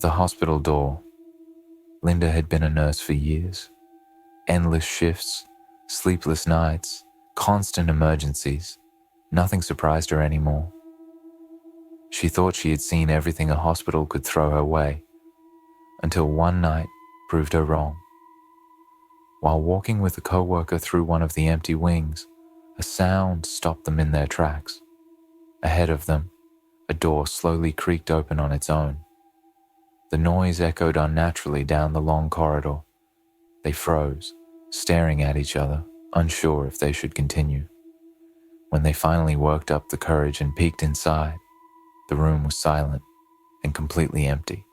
The hospital door. Linda had been a nurse for years. Endless shifts, sleepless nights, constant emergencies. Nothing surprised her anymore. She thought she had seen everything a hospital could throw her way, until one night proved her wrong. While walking with a co-worker through one of the empty wings, a sound stopped them in their tracks. Ahead of them, a door slowly creaked open on its own. The noise echoed unnaturally down the long corridor. They froze, staring at each other, unsure if they should continue. When they finally worked up the courage and peeked inside, the room was silent and completely empty.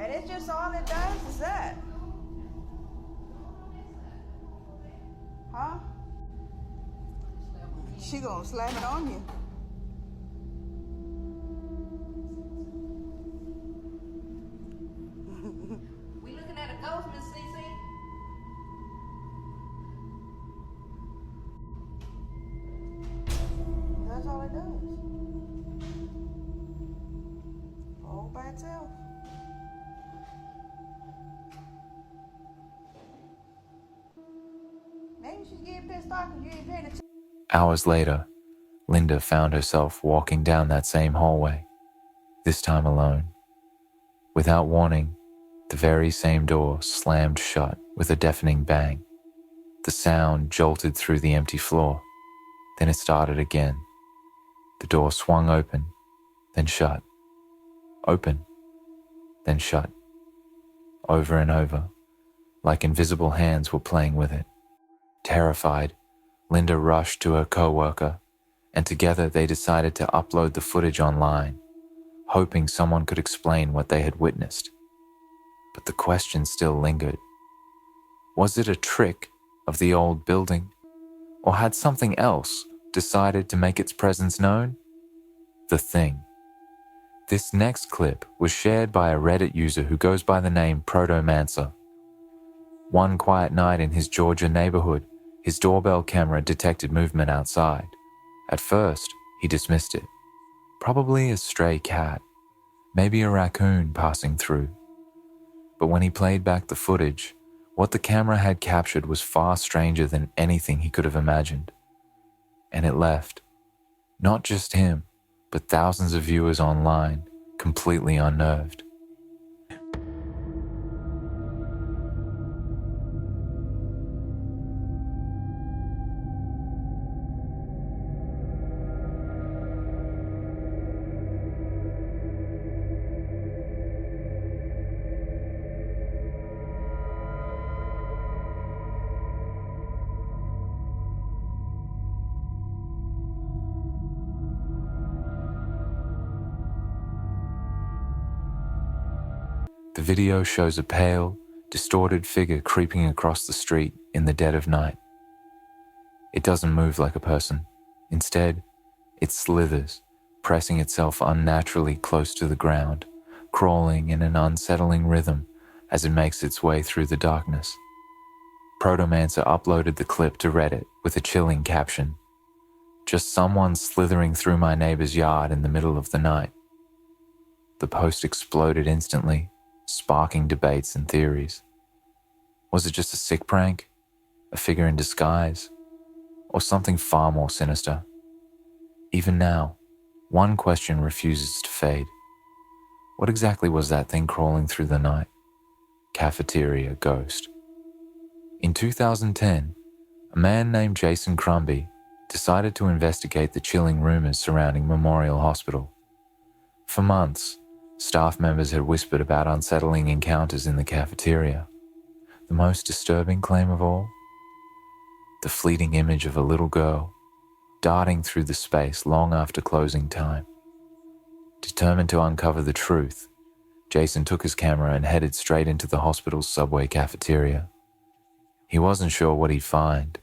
And it's just all it does is that. Huh? She gonna slam it on you. We looking at a ghost, Miss Cece? That's all it does. All by itself. Maybe she's getting pissed off because you ain't paying attention. Hours later, Linda found herself walking down that same hallway, this time alone. Without warning, the very same door slammed shut with a deafening bang. The sound jolted through the empty floor. Then it started again. The door swung open, then shut. Open, then shut. Over and over, like invisible hands were playing with it. Terrified, Linda rushed to her co-worker, and together they decided to upload the footage online, hoping someone could explain what they had witnessed. But the question still lingered. Was it a trick of the old building, or had something else decided to make its presence known? The Thing. This next clip was shared by a Reddit user who goes by the name Protomancer. One quiet night in his Georgia neighborhood, his doorbell camera detected movement outside. At first, he dismissed it. Probably a stray cat, maybe a raccoon passing through. But when he played back the footage, what the camera had captured was far stranger than anything he could have imagined. And it left, not just him, but thousands of viewers online, completely unnerved. The video shows a pale, distorted figure creeping across the street in the dead of night. It doesn't move like a person. Instead, it slithers, pressing itself unnaturally close to the ground, crawling in an unsettling rhythm as it makes its way through the darkness. Protomancer uploaded the clip to Reddit with a chilling caption, "Just someone slithering through my neighbor's yard in the middle of the night." The post exploded instantly, sparking debates and theories. Was it just a sick prank? A figure in disguise? Or something far more sinister? Even now, one question refuses to fade. What exactly was that thing crawling through the night? Cafeteria ghost. In 2010, a man named Jason Crumby decided to investigate the chilling rumors surrounding Memorial Hospital. For months, staff members had whispered about unsettling encounters in the cafeteria. The most disturbing claim of all? The fleeting image of a little girl darting through the space long after closing time. Determined to uncover the truth, Jason took his camera and headed straight into the hospital's subway cafeteria. He wasn't sure what he'd find,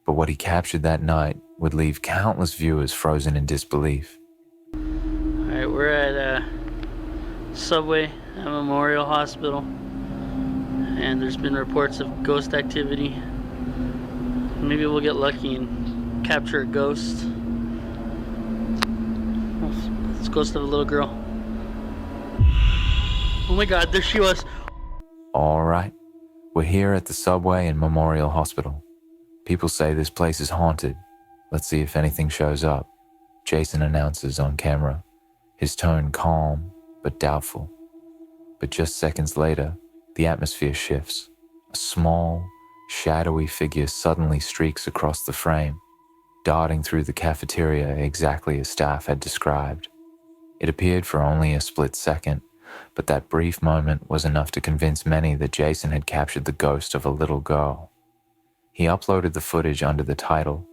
but what he captured that night would leave countless viewers frozen in disbelief. Alright, we're at Subway at Memorial Hospital, and there's been reports of ghost activity. Maybe we'll get lucky and capture a ghost. It's ghost of a little girl. Oh my god, there she was. All right, we're here at the Subway in Memorial Hospital. People say this place is haunted. Let's see if anything shows up, Jason announces on camera, his tone calm but doubtful. But just seconds later, the atmosphere shifts. A small, shadowy figure suddenly streaks across the frame, darting through the cafeteria exactly as staff had described. It appeared for only a split second, but that brief moment was enough to convince many that Jason had captured the ghost of a little girl. He uploaded the footage under the title,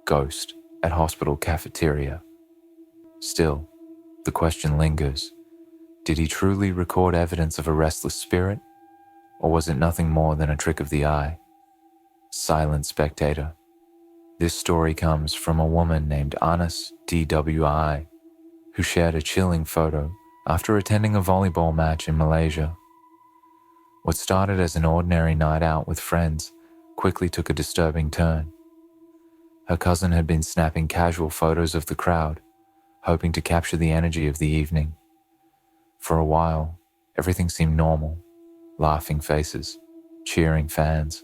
Ghost at Hospital Cafeteria. Still, the question lingers. Did he truly record evidence of a restless spirit? Or was it nothing more than a trick of the eye? Silent spectator. This story comes from a woman named Anas DWI, who shared a chilling photo after attending a volleyball match in Malaysia. What started as an ordinary night out with friends quickly took a disturbing turn. Her cousin had been snapping casual photos of the crowd, hoping to capture the energy of the evening. For a while, everything seemed normal. Laughing faces, cheering fans,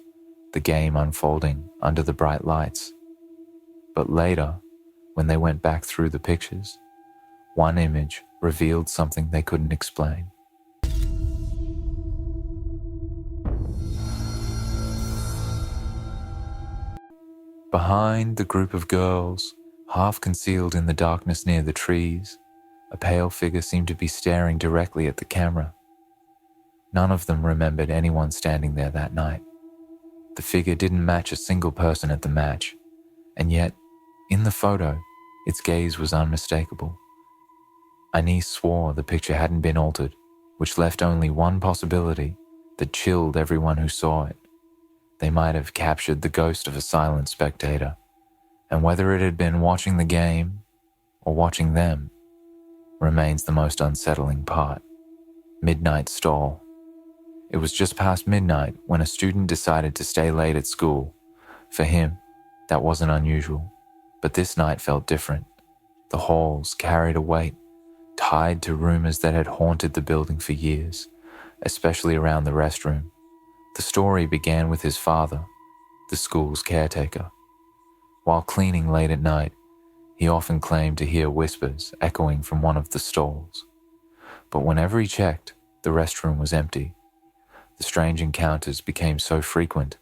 the game unfolding under the bright lights. But later, when they went back through the pictures, one image revealed something they couldn't explain. Behind the group of girls, half concealed in the darkness near the trees, a pale figure seemed to be staring directly at the camera. None of them remembered anyone standing there that night. The figure didn't match a single person at the match, and yet, in the photo, its gaze was unmistakable. Anise swore the picture hadn't been altered, which left only one possibility that chilled everyone who saw it. They might have captured the ghost of a silent spectator, and whether it had been watching the game or watching them remains the most unsettling part. Midnight stall. It was just past midnight when a student decided to stay late at school. For him, that wasn't unusual, but this night felt different. The halls carried a weight, tied to rumors that had haunted the building for years, especially around the restroom. The story began with his father, the school's caretaker. While cleaning late at night, he often claimed to hear whispers echoing from one of the stalls. But whenever he checked, the restroom was empty. The strange encounters became so frequent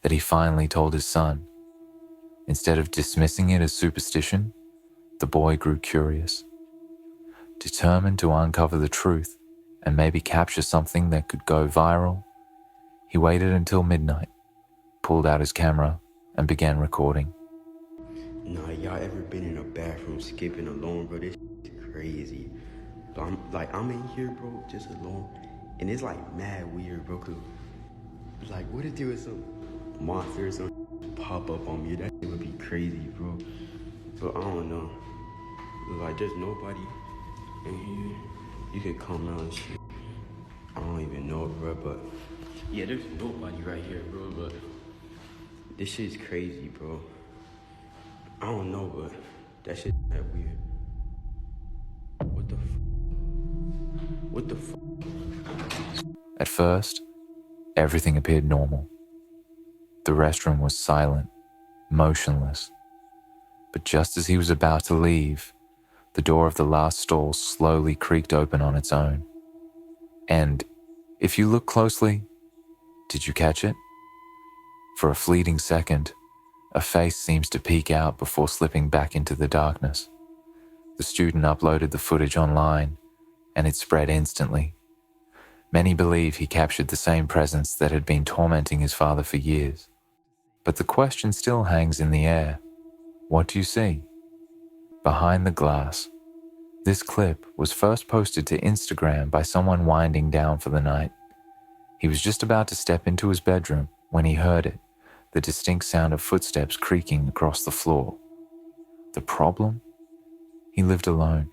that he finally told his son. Instead of dismissing it as superstition, the boy grew curious. Determined to uncover the truth and maybe capture something that could go viral, he waited until midnight, pulled out his camera, and began recording. Nah, y'all ever been in a bathroom skipping alone, bro? This is crazy. I'm in here, bro, just alone, and it's like mad weird, bro. Like, what if there was some monster or something pop up on me? That shit would be crazy, bro. But I don't know. Like, there's nobody in here. You can come out and shit. I don't even know, bro, but yeah, there's nobody right here, bro. But this shit's crazy, bro. I don't know, but that shit that weird. What the fuck? At first, everything appeared normal. The restroom was silent, motionless. But just as he was about to leave, the door of the last stall slowly creaked open on its own. And if you look closely, did you catch it? For a fleeting second, a face seems to peek out before slipping back into the darkness. The student uploaded the footage online, and it spread instantly. Many believe he captured the same presence that had been tormenting his father for years. But the question still hangs in the air. What do you see? Behind the glass. This clip was first posted to Instagram by someone winding down for the night. He was just about to step into his bedroom when he heard it, the distinct sound of footsteps creaking across the floor. The problem? He lived alone.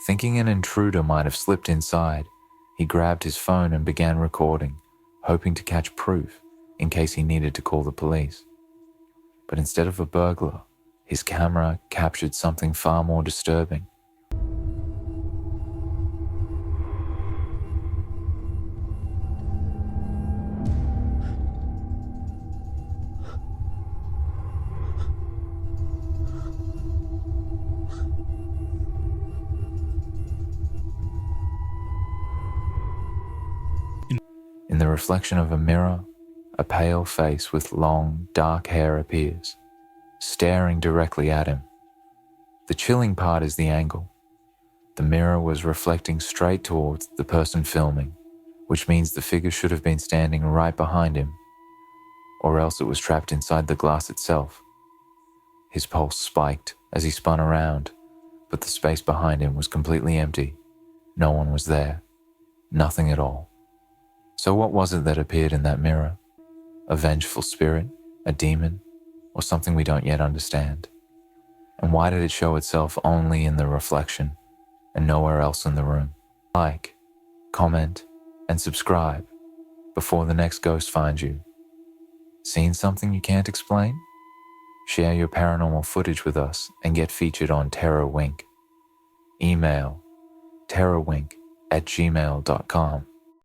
Thinking an intruder might have slipped inside, he grabbed his phone and began recording, hoping to catch proof in case he needed to call the police. But instead of a burglar, his camera captured something far more disturbing. In the reflection of a mirror, a pale face with long, dark hair appears, staring directly at him. The chilling part is the angle. The mirror was reflecting straight towards the person filming, which means the figure should have been standing right behind him, or else it was trapped inside the glass itself. His pulse spiked as he spun around, but the space behind him was completely empty. No one was there. Nothing at all. So what was it that appeared in that mirror? A vengeful spirit? A demon? Or something we don't yet understand? And why did it show itself only in the reflection and nowhere else in the room? Like, comment, and subscribe before the next ghost finds you. Seen something you can't explain? Share your paranormal footage with us and get featured on Terror Wink. Email terrorwink@gmail.com.